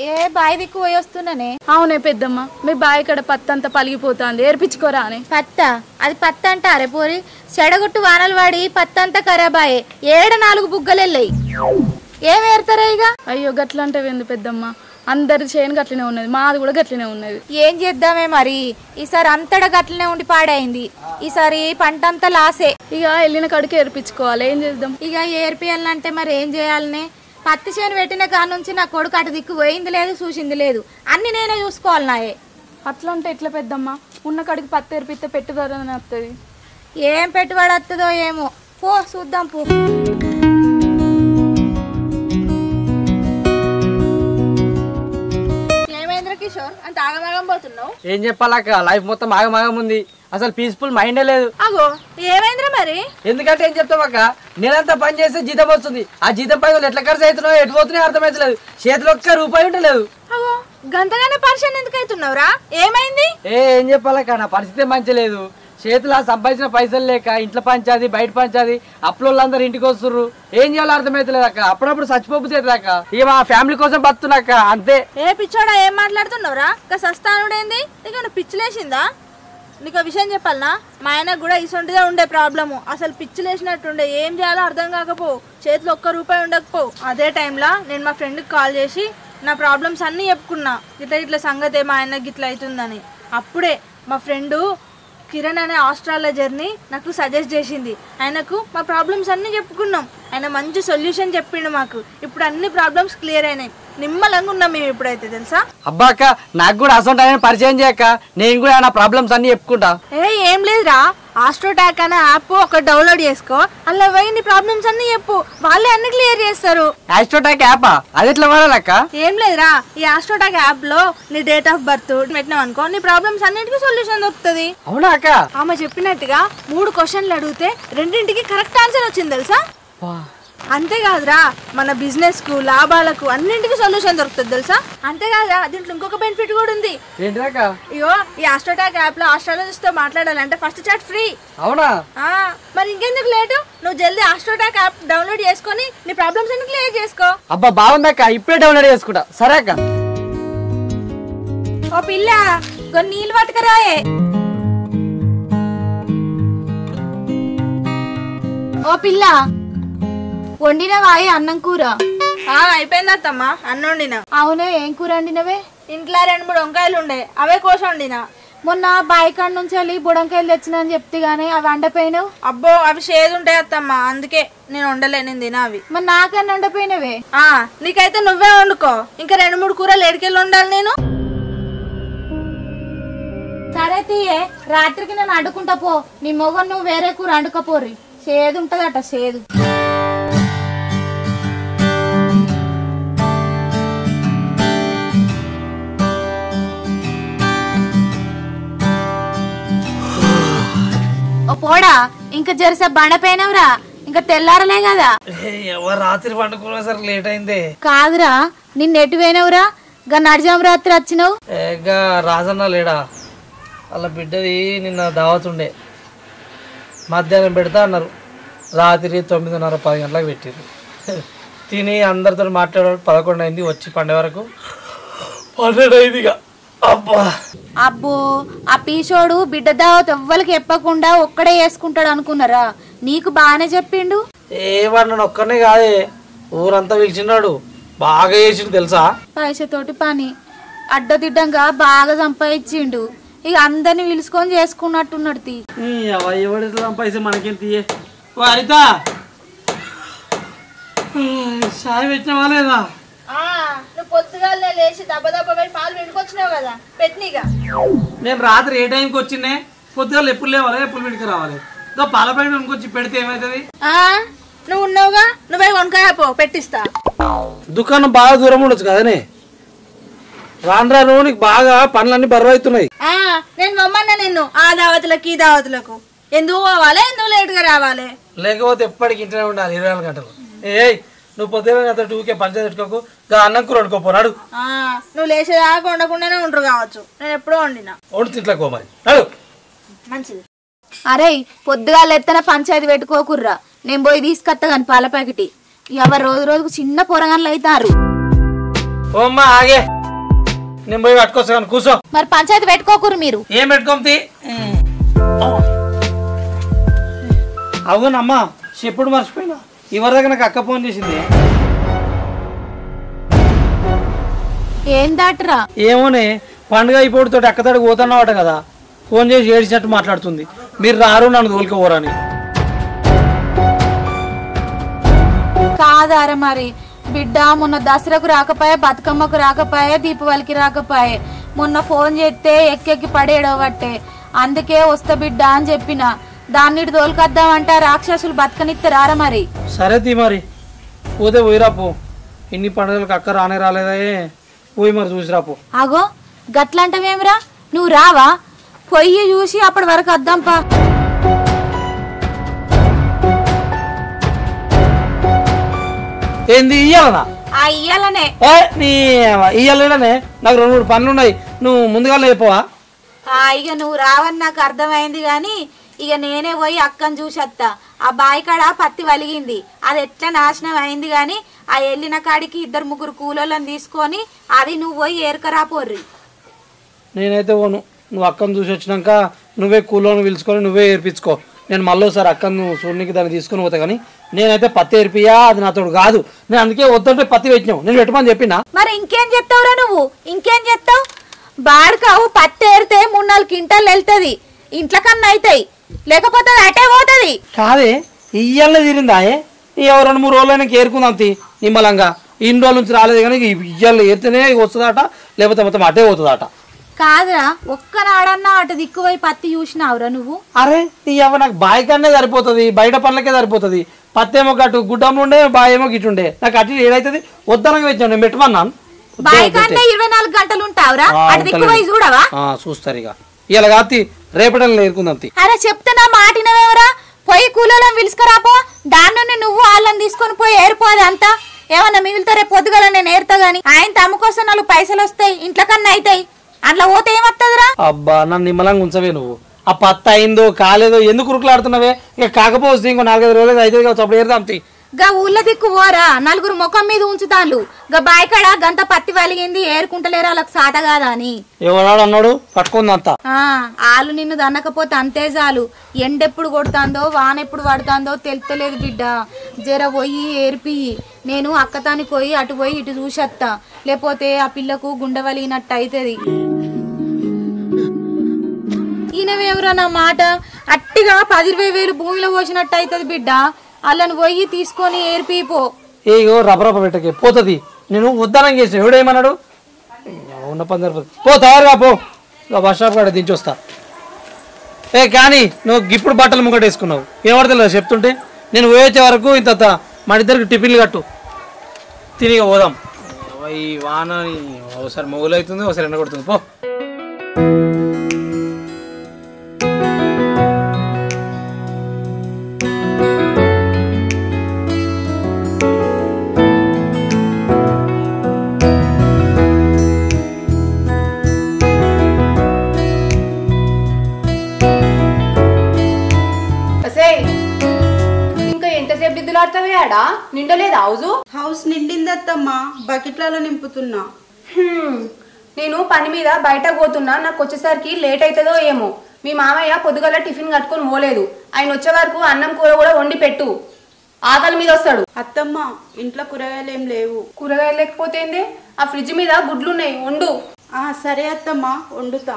ఏ బావి దిక్కు పోయి వస్తున్నానే. అవునే పెద్దమ్మ, మీ బావి ఇక్కడ పత్తంతా పలిగిపోతుంది, ఏర్పించుకోరా అని. పత్త అది పత్త అంటారే పోరి, చెడగొట్టు వానలు వాడి పత్తంతా ఖరాబాయే, 4 బుగ్గలు వెళ్ళాయి. ఏం ఏరుతారా ఇక? అయ్యో గట్లంటే ఏంది పెద్దమ్మ, అందరి చేయని గట్లనే ఉన్నది, మాది కూడా గట్లనే ఉన్నది. ఏం చేద్దామే మరి, ఈసారి అంతటా గట్లనే ఉండి పాడైంది. ఈసారి పంట అంతా లాసే. ఇక వెళ్ళిన కాడికి ఏర్పించుకోవాలి, ఏం చేద్దాం? ఇక ఏర్పియాలంటే మరి ఏం చేయాలనే? పత్తి చేను పెట్టిన కాడ నుంచి నా కొడుకు అటు దిక్కు పోయింది లేదు, చూసింది లేదు, అన్ని నేనే చూసుకోవాలి నాయే. అట్లా అంటే ఎట్లా పెద్దమ్మ? ఉన్న కాడికి పత్తి ఏర్పిస్తే పెట్టుబడి వస్తుంది. ఏం పెట్టుబడి వస్తుందో ఏమో, పో చూద్దాం పో. కిషోర్ అంత ఆగమాగం పోతున్నావు? ఏం చెప్పాలక్క, లైఫ్ మొత్తం ఆగమాగం ఉంది, అసలు పీస్ఫుల్ మైండే లేదు. అగో ఏమైందిరా మరి? ఎందుకంటే ఏం చెప్తామక్క, నెలంతా పని చేస్తే జీతం వస్తుంది, ఆ జీతం పైసలు ఎట్లా ఖర్చు అవుతున్నాయో ఎటు పోతున్నాయో అర్థమవుతలేదు, చేతిలో ఒక్క రూపాయి ఉండలేదు. అగో గంతగానే పరిచయం ఎందుకు అవుతున్నావురా? ఏమైంది? ఏం చెప్పాలక్క, నా పరిస్థితి మంచి లేదు. చేతిలో సంపాదించిన పైసలు లేక ఇంట్లో పంచాది బయట పంచాది, అప్పులందరూ ఇంటికి వస్తుర్రు, ఏం చేయాలో అర్థమైతలేదు అక్క. అప్పుడప్పుడు చచ్చిపోతుంది అక్క, ఇక మా ఫ్యామిలీ కోసం బతున్నాక్క అంతే. ఏ పిచ్చోడా ఏం మాట్లాడుతున్నావురా? సస్తానుడేంది? నీకు పిచ్చిలేసిందా? నీకు విషయం చెప్పాలనా, మా ఆయనకు కూడా ఇసొంటిదే ఉండే ప్రాబ్లము. అసలు పిచ్చిలేసినట్టుండే, ఏం చేయాలో అర్థం కాకపో, చేతిలో ఒక్క రూపాయి ఉండకపో. అదే టైంలో నేను మా ఫ్రెండ్కి కాల్ చేసి నా ప్రాబ్లమ్స్ అన్నీ చెప్పుకున్నా, ఇట్లా సంగతే మా ఆయనకి ఇట్లా అవుతుందని. అప్పుడే మా ఫ్రెండు కిరణ్ అనే ఆస్ట్రేలియా జర్నీ నాకు సజెస్ట్ చేసింది. ఆయనకు మా ప్రాబ్లమ్స్ అన్నీ చెప్పుకున్నాం, ఆయన మంచి సొల్యూషన్ చెప్పిండు మాకు. ఇప్పుడు అన్ని ప్రాబ్లమ్స్ క్లియర్ అయినాయి, నిమ్మలంగా ఉన్నాం మేము ఇప్పుడైతే, తెలుసా? అబ్బా అక్క, నాకు కూడా అసలు పరిచయం చేయక్క, నేను కూడా నా ప్రాబ్లమ్స్ అన్ని చెప్పుకుంటా. ఏం లేదురా, ఆస్ట్రోటాక్ అనే యాప్ ఒక డౌన్లోడ్ చేసుకో, అలా పోయి నీ ప్రాబ్లమ్స్ అన్ని చెప్పు, వాళ్ళే అన్ని క్లియర్ చేస్తారు. ఆస్ట్రోటాక్ యాపా? అది ఎట్లా వాడాలక్క? ఏం లేదురా, ఈ ఆస్ట్రోటాక్ యాప్ లో నీ డేట్ ఆఫ్ బర్త్ పెట్టినావు అనుకో, నీ ప్రాబ్లమ్స్ అన్నిటికీ సొల్యూషన్ దొరుకుతుంది. అవునా అక్క? ఆమె చెప్పినట్టుగా 3 క్వశ్చన్లు అడిగితే 2ంటికి కరెక్ట్ ఆన్సర్ వచ్చింది తెలుసా? అంతేకాదురా, మన బిజినెస్ కు లాభాలకు అన్నింటికి సొల్యూషన్ దొరుకుతుంది తెలుసా? అంతేకాదురా, దీంట్లో ఇంకొక బెనిఫిట్ కూడా ఉంది. ఇగో ఈ ఆస్ట్రోటాక్ యాప్ లో ఆస్ట్రాలజిస్ట్ తో మాట్లాడాలంటే ఫస్ట్ చాట్ ఫ్రీ. అవునా? మరి ఇంకెందుకు లేటు, నువ్వు జల్దీ ఆస్ట్రోటాక్ యాప్ డౌన్లోడ్ చేసుకొని నీ ప్రాబ్లమ్స్ అన్ని క్లియర్ చేసుకో. అబ్బా బాగుందక్క, ఇప్పుడే డౌన్లోడ్ చేసుకుంటా. సరే అక్క. ఓ పిల్ల, కొన్ని నీళ్ళు పట్టుకరాయే. ఓ పిల్ల, వండినవాయే అన్నం కూర? అయిపోయింది అత్తమ్మా, అన్నం వండినా. అవునే, ఏం కూర వండినవే? ఇంట్లో 2-3 వంకాయలు ఉండే, అవే కోసి వండినా. మొన్న బాయికాడ నుంచి వెళ్ళి బుడంకాయలు తెచ్చినా అని చెప్తే గానీ అవి వండపోయినావు. అబ్బో అవి చేదు ఉంటాయి అత్తమ్మా, అందుకే నేను వండలే, నేను తినా అవి. మరి నాకన్నా వండపోయినవే? నీకైతే నువ్వే వండుకో, ఇంకా 2-3 కూరలు ఎడికెళ్ళి వండాలి నేను. సరే తీయే, రాత్రికి నేను అడ్డుకుంటా పో, నీ మొగను నువ్వు వేరే కూర వండుకపోర్రి, చేదు ఉంటదట చేదు. ఓ పోడా, ఇంకా జరస బండపోయినవురా, ఇంకా తెల్లారలే కదా. రాత్రి పండుకున్నా సరే లేట్ అయింది. కాదురా, నిన్న ఎటు పోయినవురా? గా నడిజాం రాత్రి వచ్చినావు. రాజన్న లేడా, వాళ్ళ బిడ్డది నిన్న దావత్ ఉండే, మధ్యాహ్నం పెడతా అన్నారు, రాత్రి 9:30-10 గంటలకు పెట్టారు. తిని అందరితో మాట్లాడారు, 11 అయింది, వచ్చి పండే వరకు 12 అయింది. ఇక అబ్బో, ఆ పీసోడు బిడ్డ దావత్ ఎవ్వరికి చెప్పకుండా ఒక్కడే వేసుకుంటాడు అనుకున్నారా? నీకు బాగానే చెప్పిండు. ఏమన్నా ఒక్కనే కాదే, ఊరంతా పిలిచినాడు, బాగా చేసిండు తెలుసా. పైసతోటి పని అడ్డదిడ్డంగా బాగా సంపాదించిండు, ఇక అందరిని పిలుచుకొని చేసుకున్నట్టున్నాడు. పైసా మనకేం తీయే. హరిత, చాయ్ పెట్టినవా లేదా? నువ్వు పొద్దుగాలనే లేచి దెబ్బ పెట్టి పాలు పెట్టుకొచ్చినావు కదా, పెట్టినగా. నేను రాత్రి ఏ టైంకి వచ్చిందే, పొద్దుగాలు ఎప్పుడు లేవాలి, ఎప్పుడు పెట్టుకు రావాలి, పాల ప్యాకెట్ కొనుక్కొచ్చి పెడితే ఏమవుతుంది? నువ్వు ఉన్నావుగా, నువ్వే వంకాయ పో, పెట్టిస్తా. దుకాణం బాగా దూరం ఉండొచ్చు కదనే, రాను రాను నీకు బాగా పనులన్నీ బరువైతున్నాయి. నేను మమ్మన్నా నిన్ను ఆ దావతులకు ఈ దావతులకు ఎందుకు పోవాలి, ఎందుకు లేట్ గా రావాలి? లేకపోతే ఎప్పటికి ఇంటనే ఉండాలి 24 గంటలు. నువ్వు పొద్దున 2కే పంచాయతీ పెట్టుకోకు, అన్నం కూర వండుకోపోనాడు. నువ్వు లేచేదాకా వండకుండానే ఉండరు కావచ్చు, నేను ఎప్పుడో వండినా. వండు తింట్లకో మరి, మంచిది. అరే పొద్దుగాల ఎత్తన పంచాయతీ పెట్టుకోకుర్రా, నేను పోయి తీసుకొస్తా గాని పాల ప్యాకెట్. ఎవరు రోజు రోజుకు చిన్న పొరగాన్లు అవుతారు. ఓమ్మా ఆగే. నేను పోయి పట్టుకొస్తాను కూర్చో. మరి పంచాయతీ పెట్టుకోకూరు మీరు. ఏం పెట్టుకోంతి అవునమ్మా చెప్పుడు మర్చిపోయినా ఎవరి దగ్గర నాకు అక్క ఫోన్ చేసింది. ఏందాట్రా? ఏమోనే పండుగ అయిపోడుతో అక్కతాడికి పోతున్నావాట కదా, ఫోన్ చేసి ఏడిచినట్టు మాట్లాడుతుంది. మీరు రారు నన్ను తోలుకోవరని. కాదారా మరి బిడ్డ మొన్న దసరాకు రాకపోయే, బతుకమ్మకు రాకపోయే, దీపావళికి రాకపోయే. మొన్న ఫోన్ చేస్తే ఎక్కెక్కి పడేయడబట్టే, అందుకే వస్తా బిడ్డ అని చెప్పిన. దాన్ని తోలుకొద్దామంటే రాక్షసులు బతకనిస్తారా మరి? సరే తీ మరి పోతే పోయిరా పో. ఇన్ని పండుగలకు అక్క రానే రాలేదా, పోయి మరి చూసిరాపో. అగో గట్లంటవేమిరా, నువ్వు రావా? పొయ్యి చూసి అప్పటి వరకు వద్దాంపా. ఏంది ఇయ్యాలనా? ఇయ్యాలనే ఇయ్యాలనే నాకు 2-3 పనులు ఉన్నాయి. నువ్వు ముందుగా లేపోవా? ఇక నువ్వు రావని నాకు అర్థమైంది గాని ఇక నేనే పోయి అక్కని చూసత్తా. ఆ బాయి కాడ పత్తి వలిగింది, అది ఎట్లా నాశనం అయింది గాని ఆ వెళ్ళిన కాడికి 2-3 కూలోళ్ళని తీసుకొని అది నువ్వు పోయి ఏరుకరా పోర్రి. నేనైతే పోను. నువ్వు అక్కను చూసి వచ్చినాక నువ్వే కూలోని పిలుచుకొని నువ్వే ఏర్పించుకో. నేను మళ్ళీసారి అక్కను చూడడానికి దాన్ని తీసుకుని పోతా. కానీ నేనైతే పత్తి ఏర్పియా, అది నాతోడు కాదు. నేను అందుకే వద్దంటే పత్తి పెట్టినావు, నేను పెట్టమని చెప్పినా. మరి ఇంకేం చెప్తావురా నువ్వు? ఇంకేం చెప్తావు? బాడుకావు పత్తి ఏరితే 3-4 క్వింటాలు వెళ్తుంది, ఇంట్లో కన్నా అవుతాయి, లేకపోతే అటే పోతుంది. కాదే ఇయ్యాలనే తీరిందా? ఎవరు 2-3 రోజులైనా ఏరుకుందాం నిమ్మలంగా. ఇన్ని రోజుల నుంచి రాలేదు కానీ ఇయ్యాల ఏరితేనే వస్తుందట, లేకపోతే మొత్తం అటే పోతుందట. కాదురా ఒక్కనాడన్నా అటు దిక్కుపోయి పత్తి చూసినావురా నువ్వు? అరే ఇవ్వ నాకు బాయి కన్నే సరిపోతుంది, బయట పనులకే సరిపోతుంది. పత్తి ఏమో గట్టు గుడ్డంలో ఉండే, బాయి ఏమో గిట్టుండే. నాకు అటు ఏదైతుంది వద్దనగా వచ్చాను, నేను పెట్టమన్నాను. బాయి కన్నా 24 గంటలు ఉంటావురా, అటు దిక్కుపోయి చూడవా? చూస్తారు ఇక ఇలా కాతి రేపటి ఏరుకుందాం. అరే చెప్తున్నా మాటినవేవరా? పోయి కూలోళ్ళని పిలుచుకురాపో. దాని నుండి నువ్వు వాళ్ళని తీసుకొని పోయి ఏరిపోదు అంతా. ఏమన్నా మిగులుతా రేపు పొద్దుగల నేను ఏరుతా గాని. ఆయన తమ్ము కోసం 4 పైసలు వస్తాయి, ఇంట్లో కన్నా అవుతాయి. అట్లా పోతే ఏమత్తదిరా? అబ్బా నన్ను నిమ్మలంగా ఉంచవే నువ్వు. ఆ పత్తి అయిందో కాలేదో ఎందుకు ఉరుకులాడుతున్నావే? ఇక కాకపోతే ఇంకో 4-5 రోజులు అవుతుంది కావచ్చు, అప్పుడు ఏరుదాం. గా ఊళ్ళ దిక్కు పోరా, 4 ముఖం మీద ఉంచుతాను. గా బాయికాడ గంత పత్తి వలిగింది, ఏరుకుంటలేరా వాళ్ళకి సాట కాదా అని. ఎవరాడు అన్నాడు పట్టుకుందంతా. వాళ్ళు నిన్ను దన్నకపోతే అంతే చాలు. ఎండెప్పుడు కొడుతుందో వానెప్పుడు పడుతుందో తెలుస్తలేదు బిడ్డ. జర పోయి ఏర్పి. నేను అక్కతానికి పోయి అటు పోయి ఇటు చూసేస్తా, లేకపోతే ఆ పిల్లకు గుండె వలిగినట్టు అవుతుంది. ఈయనవేమరా నా మాట? అట్టిగా 10-20 వేలు భూమిలో పోసినట్టు అవుతుంది బిడ్డ. వాళ్ళని పోయి తీసుకొని ఏర్పిపో. ఏగో రబ్బరబ్బ పెట్టకే పోతుంది. నేను ఉద్దానం చేసిన ఎవడేమన్నాడు? ఉన్న 15 పో తయారుగా పో, బస్ స్టాప్ కాడ దించొస్తా. కానీ నువ్వు ఇప్పుడు బట్టలు ముంగట వేసుకున్నావు, ఏమడతలేదు చెప్తుంటే. నేను పోయొచ్చే వరకు ఇంత మన ఇద్దరికి టిఫిన్లు కట్టు, తినిగా పోదాం. ఈ వాన ఒకసారి మొగులు అవుతుంది, ఒకసారి ఎండ కొడుతుంది. పో నిండలేదు హౌస్? హౌస్ నిండిందత్తమ్మా, బకెట్లలో నింపుతున్నా. నేను పని మీద బయట పోతున్నా, నాకు వచ్చేసరికి లేట్ అవుతుందో ఏమో. మీ మామయ్య పొద్దుగల టిఫిన్ కట్టుకొని పోలేదు, ఆయన వచ్చే వరకు అన్నం కూర కూడా వండి పెట్టు, ఆకలి మీద వస్తాడు. అత్తమ్మ ఇంట్లో కూరగాయలు ఏం లేవు. కూరగాయలు లేకపోతే ఏంది? ఆ ఫ్రిడ్జ్ మీద గుడ్లున్నాయి, వండు. సరే అత్తమ్మా వండుతా.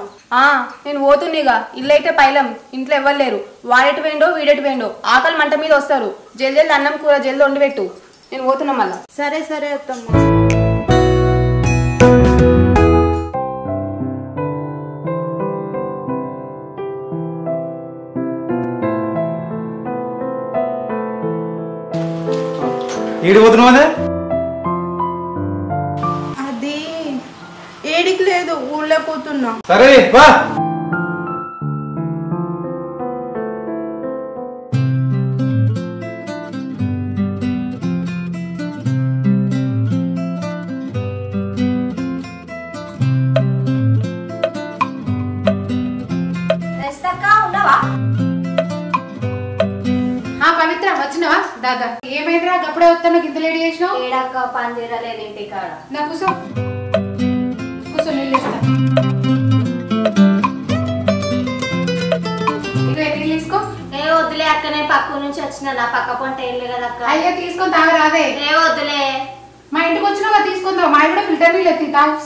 నేను పోతున్నీగా, ఇల్లు అయితే పైలం, ఇంట్లో ఇవ్వలేరు. వాడెటు వేండో వీడెటు వేండో, ఆకలి మంట మీద వస్తారు. జల్దీ అన్నం కూర జల్దీ వండి పెట్టు, నేను పోతున్నా మళ్ళా. సరే సరే అత్తమ్మ. ఏడిపోతున్నావు? అది ఏడికి లేదు, ఊళ్ళో పోతున్నా. సరే బా. పవిత్ర వచ్చినవా? దాదా ఏమైందిరా గప్పుడే వస్తాను, ఇంత లేడీ చేసినావు? ఏడక్క పని తీరలేదు ఇంటికాడ. నా కూసో కూసో. వస్తు నీళ్ళు ఇస్తా. నీళ్ళు తీసుకో. ఏ వద్దులే అక్క, నేను పక్క నుంచి వచ్చిన, నా పక్క పంట వెళ్ళే కదా అక్క. అయ్యో తీసుకొని తాగరాదే. ఏ వద్దులే, మా ఇంటికి వచ్చినాక తీసుకుందాం. మా కూడా ఫిల్టర్ నీళ్ళు ఎత్తి తాగు.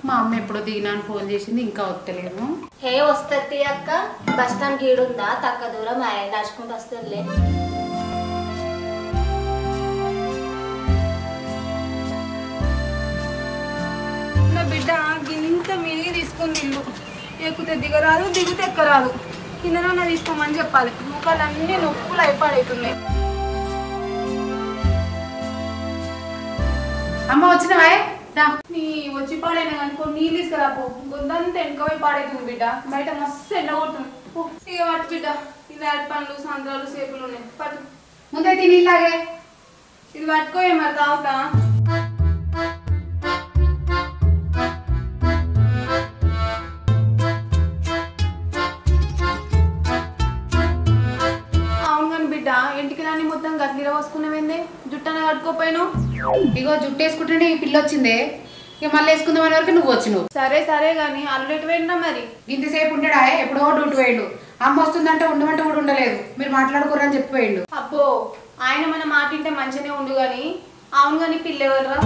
మా అమ్మ ఎప్పుడో దిగినాను ఫోన్ చేసింది, ఇంకా వస్తలేదు. ఏ వస్తుంది అక్క, బస్ స్టాండ్ గీడుందా తక్కువ దూరం, నడుచుకుంటూ వస్తుందిలే. నా బిడ్డ ఇంత మిరిగి తీసుకుంది ఇల్లు. ఎక్కుతే దిగరాదు, దిగితే ఎక్కరాదు. కిందనన్నా తీసుకోమని చెప్పాలి. ముఖాలన్నీ నొప్పులు అయిపోతున్నాయి. అమ్మ వచ్చినవా? నీ వచ్చి పాడైనా అనుకో, నీళ్ళు తీసుకురాపో. గొంతంతా వెనకపోయి పాడైతుంది బిడ్డ. బయట మస్తు ఎండ కొడుతుంది. ఇక వాటి బిడ్డ, ఇది అరటి పండ్లు, సంత్రాలు, సేపులు ఉన్నాయి. పట్టు ముందైతే నీళ్ళాగే. ఇది పట్టుకోయే మరి తాగుతా. ఇంటికి రాని మొత్తం గట్లీర పోసుకున్నావేందే? జుట్టన కట్టుకోపోయినావు. ఇగో జుట్టు వేసుకుంటుంటే ఈ పిల్ల వచ్చిందే, ఇక మళ్ళీ వేసుకుందాం అనే వరకు నువ్వు వచ్చినావు. సరే సరే గాని అల్లుడెటు పోయినా మరి? ఇంతసేపు ఉండడా? ఎప్పుడో డ్యూటీ పోయిండు. అమ్మ వస్తుందంటే ఉండమంటే కూడా ఉండలేదు. మీరు మాట్లాడుకోరని చెప్పిపోయిండు. అబ్బో, ఆయన మన మాట వింటే మంచిగానే ఉండు గాని. అవును గాని పిల్ల ఎవర్రా?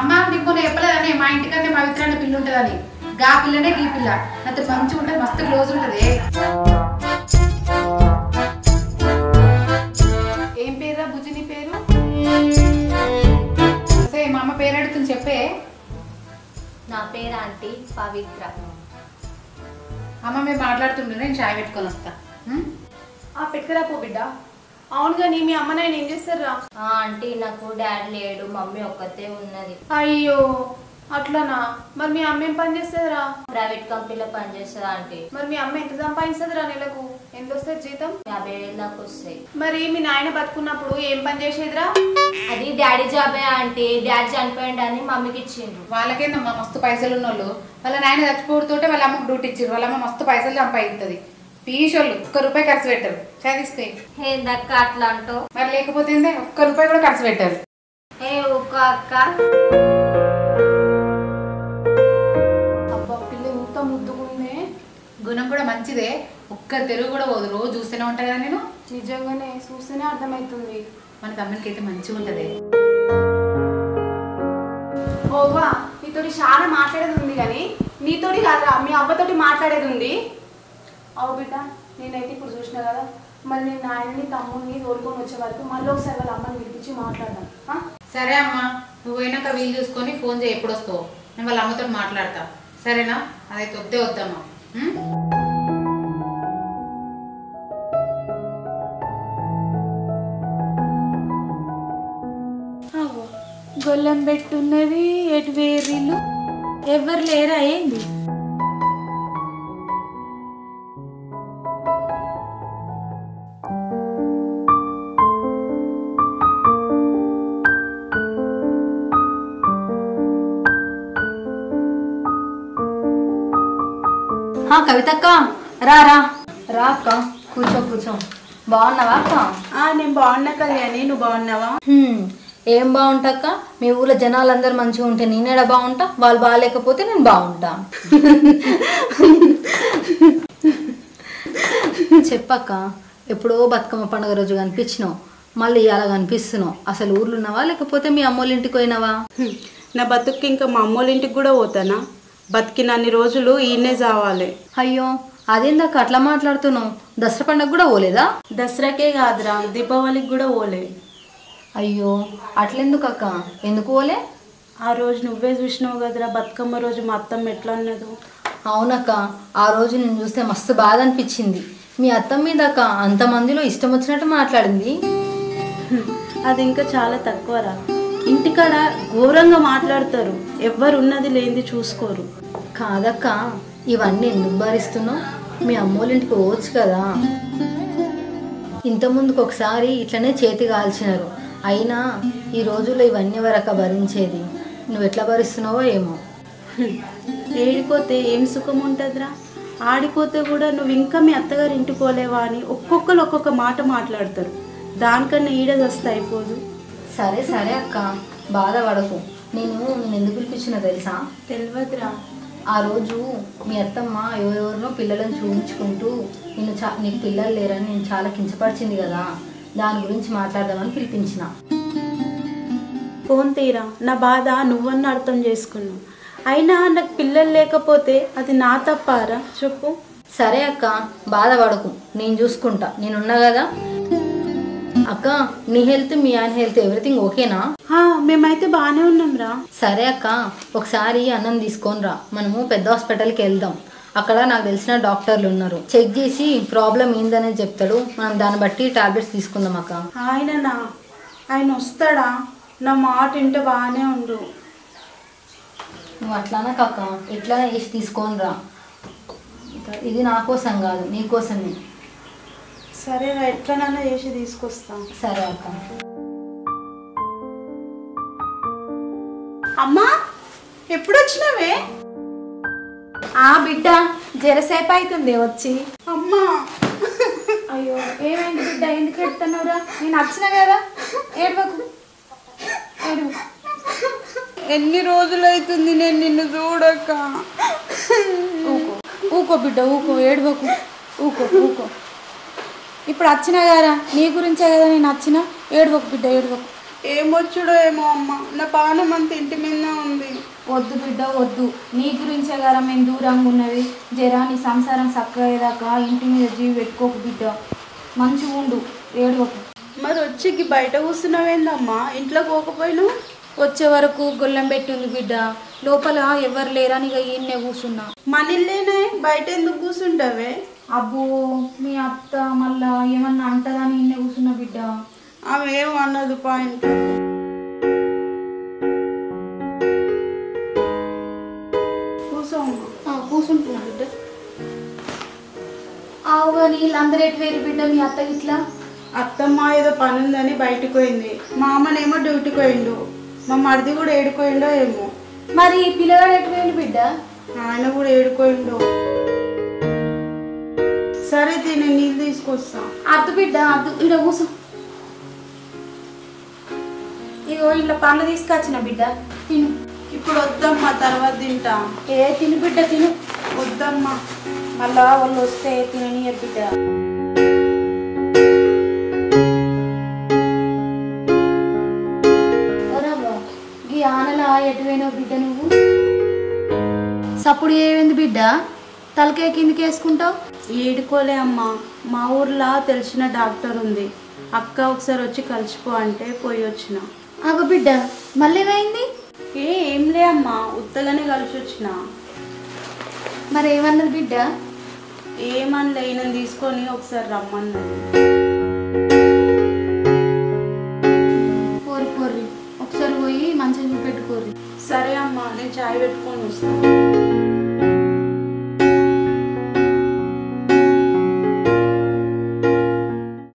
అమ్మ నీకు మొన్న చెప్పలేదని మా ఇంటికన్నా పవిత్రాన్ని పిల్ల ఉంటుందని. గా పిల్లనే గీ పిల్ల అంత మంచిగా ఉంటుంది, మస్తు క్లోజ్ ఉంటుంది. ఏం పేరురా బుజ్జి నీ పేరు? సరే మా అమ్మ పేరు అడుగుతుంది చెప్పే. నా పేరు ఆంటీ పవిత్ర. అమ్మ మేము మాట్లాడుతుండే, నేను చాయ్ పెట్టుకొని వస్తా. పెట్టుకురా పో బిడ్డ. అవునుగా నీ మీ అమ్మ నాయన ఏం చేస్తారా? ఆంటీ నాకు డాడీ లేడు, మమ్మీ ఒక్కతే ఉన్నది. అయ్యో అట్లనా? మరి మీ అమ్మ ఏం పని చేస్తుందిరా? ప్రైవేట్ కంపెనీలో పనిచేస్తుంది ఆంటీ. మరి మీ అమ్మ ఎంత సంపాదిస్తుందిరా నెలకు? ఎంత వస్తుంది జీతం? 50,000 దాకా వస్తాయి. మరి మీ నాయన బతుకున్నప్పుడు ఏం పని చేసేదిరా? అది డాడీ జాబే ఆంటీ. డాడీ చనిపోయిండని మమ్మీకి ఇచ్చిండ్రు. వాళ్ళకేందమ్మా మస్తు పైసలు ఉన్నోళ్ళు. వాళ్ళ నాయన చచ్చిపోతోటే వాళ్ళ అమ్మకు డ్యూటీ ఇచ్చారు. వాళ్ళ అమ్మ మస్తు పైసలు సంపాదిస్తుంది. పీషోళ్ళు ₹1 ఖర్చు పెట్టరు. చదివిస్తాయి ఏందక్క అట్లా అంటావు? మరి లేకపోతే ₹1 కూడా ఖర్చు పెట్టారు. ఏ ఒక్క అక్క, అబ్బా పిల్ల ఇంత ముద్దుకుందే. గుణం కూడా మంచిదే. ఒక్క తెలుగు కూడా పోదు. రోజు చూస్తూనే ఉంటాయి కదా నేను. నిజంగానే చూస్తేనే అర్థమవుతుంది. మన తమ్మునికి అయితే మంచిగా ఉంటది. ఓవా నీతోటి చాలా మాట్లాడేది ఉంది కానీ నీతోటి కాదురా, మీ అవ్వతోటి మాట్లాడేది ఉంది. అవు బిడ్డ, నేనైతే ఇప్పుడు చూసినా కదా, మళ్ళీ నేను నాయనని తమ్ముడిని తోడుకొని వచ్చే వరకు మళ్ళీ ఒకసారి వాళ్ళ అమ్మని పిలిపించి మాట్లాడదాం. సరే అమ్మా, నువ్వు పోయినాక వీలు చూసుకొని ఫోన్ చేయి ఎప్పుడు వస్తావు. నేను వాళ్ళ అమ్మతో మాట్లాడతా. సరేనా? అదైతే వద్దే వద్దమ్మా. గొల్లం పెట్టున్నది. ఎటు వేరీళ్ళు ఎవరు లేరా ఏంది? కవితక్క రా రా రా అక్క, కూర్చో కూర్చో. బాగున్నావా అక్క? నేను బాగున్నా కళ్యాణి, నువ్వు బాగున్నావా? ఏం బాగుంటాక, మీ ఊళ్ళో జనాలందరూ మంచిగా ఉంటే నేనేడా బాగుంటా, వాళ్ళు బాగాలేకపోతే నేను బాగుంటా. చెప్పక్క, ఎప్పుడో బతుకమ్మ పండుగ రోజు కనిపించినావు, మళ్ళీ ఇవాళ కనిపిస్తున్నావు. అసలు ఊర్లో ఉన్నావా లేకపోతే మీ అమ్మోళ్ళ ఇంటికి పోయినావా? నా బతుక్కి ఇంకా మా అమ్మోళ్ళ ఇంటికి కూడా పోతానా? బతికినన్ని రోజులు ఈయనే చావాలి. అయ్యో అదేందాక అట్లా మాట్లాడుతున్నావు? దసరా పండుగ కూడా పోలేదా? దసరాకే కాదురా, దీపావళికి కూడా పోలే. అయ్యో అట్లెందుకు అక్క, ఎందుకు పోలే? ఆ రోజు నువ్వే చూసినావు కదరా, బతుకమ్మ రోజు మా అత్తమ్మ ఎట్లా అన్నదు. అవునక్క, ఆ రోజు నేను చూస్తే మస్తు బాధ అనిపించింది. మీ అత్తమ్మ మీద అక్క అంతమందిలో ఇష్టం వచ్చినట్టు మాట్లాడింది. అది ఇంకా చాలా తక్కువరా. ఇంటికాడ ఘోరంగా మాట్లాడతారు, ఎవ్వరు ఉన్నది లేనిది చూసుకోరు. కాదక్క, ఇవన్నీ ఎందుకు భరిస్తున్నావు? మీ అమ్మోళ్ళ ఇంటికి పోవచ్చు కదా. ఇంతకుముందుకు ఒకసారి ఇట్లనే చేతి కాల్చినారు. అయినా ఈ రోజుల్లో ఇవన్నీ వరక భరించేది. నువ్వు ఎట్లా భరిస్తున్నావో ఏమో. ఏడిపోతే ఏం సుఖం ఉంటుందిరా? ఆడిపోతే కూడా నువ్వు ఇంకా మీ అత్తగారు ఇంటికి పోలేవా అని ఒక్కొక్కరు ఒక్కొక్క మాట మాట్లాడతారు. దానికన్నా ఈడది వస్తే అయిపోదు. సరే సరే అక్క, బాధపడకు. నేను ఎందుకు పిలిపించినా తెలుసా? తెలియదురా. ఆ రోజు మీ అత్తమ్మ ఎవరెవరినో పిల్లలను చూపించుకుంటూ నీకు పిల్లలు లేరని నేను చాలా కించపరిచింది కదా, దాని గురించి మాట్లాడదామని పిలిపించిన. ఫోన్ తీరా, నా బాధ నువ్వన్న అర్థం చేసుకున్నావు. అయినా నాకు పిల్లలు లేకపోతే అది నా తప్పారా చెప్పు. సరే అక్క, బాధపడకు, నేను చూసుకుంటా, నేనున్నా కదా. అక్క, నీ హెల్త్ మీ ఆయన హెల్త్ ఎవ్రీథింగ్ ఓకేనా? మేమైతే బాగానే ఉన్నాం రా. సరే అక్క, ఒకసారి అన్నం తీసుకొని రా, మనము పెద్ద హాస్పిటల్కి వెళ్దాం. అక్కడ నాకు తెలిసిన డాక్టర్లు ఉన్నారు, చెక్ చేసి ప్రాబ్లం ఏందనేది చెప్తాడు. మనం దాన్ని బట్టి టాబ్లెట్స్ తీసుకుందాం అక్క. ఆయన వస్తాడా? నా మాట వింటే బాగానే ఉండు. నువ్వు అట్లానా కాక, ఎట్లా వేసి తీసుకొని రా. ఇది నా కోసం కాదు, నీ కోసమే. సరేరా, ఎట్లనైనా చేసి తీసుకొస్తా. సరే అక్క. అమ్మా, ఎప్పుడు వచ్చినావే? బిడ్డ జరసేపు అవుతుంది వచ్చి. అమ్మా, అయ్యో ఏమైంది బిడ్డ, ఎందుకు ఎడుతున్నావురా? నేను వచ్చిన కదా, ఏడవకు ఏడు. ఎన్ని రోజులు అవుతుంది నేను నిన్ను చూడక. ఊకో బిడ్డ, ఊకో, ఏడవకు, ఊకో ఊకో. ఇప్పుడు వచ్చినా కదా, నీ గురించే కదా నేను వచ్చిన. ఏడవకు బిడ్డ, ఏడవకు. ఏమొచ్చుడో ఏమో అమ్మ, నా పానం అంత ఇంటి మీద ఉంది. వద్దు బిడ్డ వద్దు, నీ గురించే కదా మేము దూరంగా ఉన్నది. జరా నీ సంసారం చక్కయ్యేదాకా ఇంటి మీద జీవి పెట్టుకోకు బిడ్డ, మంచిగా ఉండు, ఏడవకు. మరి వచ్చి బయట కూర్చున్నావేందమ్మా, ఇంట్లో పోకపోయినా? వచ్చే వరకు గొల్లెం పెట్టింది బిడ్డ, లోపల ఎవరు లేరని ఇక ఈయన్నే కూర్చున్నా. మన ఇల్లేనే, బయట ఎందుకు కూర్చుంటావే? అబ్బో, మీ అత్త మళ్ళా ఏమన్నా అంటదని ఈయన్నే కూర్చున్నా బిడ్డ. ఆమె ఏం అన్నది పాయింట్. కూర్చుంటున్నా బిడ్డ. ఆవుగా నీళ్ళందరూ ఎటు వేరు బిడ్డ, మీ అత్త ఇట్లా? అత్తమ్మ ఏదో పని ఉందని బయటకు పోయింది, మా అమ్మనేమో డ్యూటీకి పోయిండు, మా మరిది కూడా ఏడుకోయిండో ఏమో. మరి పిల్లగాడు ఎటు వేయండి బిడ్డ? ఆయన కూడా ఏడుకోయిండో. సరే నేను నీళ్ళు తీసుకొస్తా. అద్దు బిడ్డ అద్దు, ఇక్కడ కూర్చో. ఇగో ఇట్లా పండ్లు తీసుకొచ్చిన బిడ్డ, తిను. ఇప్పుడు వద్దమ్మా, తర్వాత తింటా. తిను బిడ్డ తిను. వద్దమ్మా, మళ్ళా వాళ్ళు వస్తే తిననీయరు బిడ్డ. ఈ ఆనలా ఎటువైనా బిడ్డ నువ్వు? సప్పుడు ఏమైంది బిడ్డ, తలకాయ కిందకి వేసుకుంటావు? ఏడుకోలే అమ్మా, మా ఊర్లో తెలిసిన డాక్టర్ ఉంది, అక్క ఒకసారి వచ్చి కలిసిపో అంటే పోయి వచ్చిన. ఆగ బిడ్డ, మళ్ళీ ఏమైంది? ఏం లే అమ్మా, ఉత్తగానే కలిసి వచ్చిన. మరి ఏమన్నది బిడ్డ? ఏమనలే, ఈయన తీసుకొని ఒకసారి రమ్మన్నది. పోర్రి ఒకసారి పోయి మంచిగా పెట్టుకోర్రి. సరే అమ్మా, నేను చాయ్ పెట్టుకొని వస్తాను.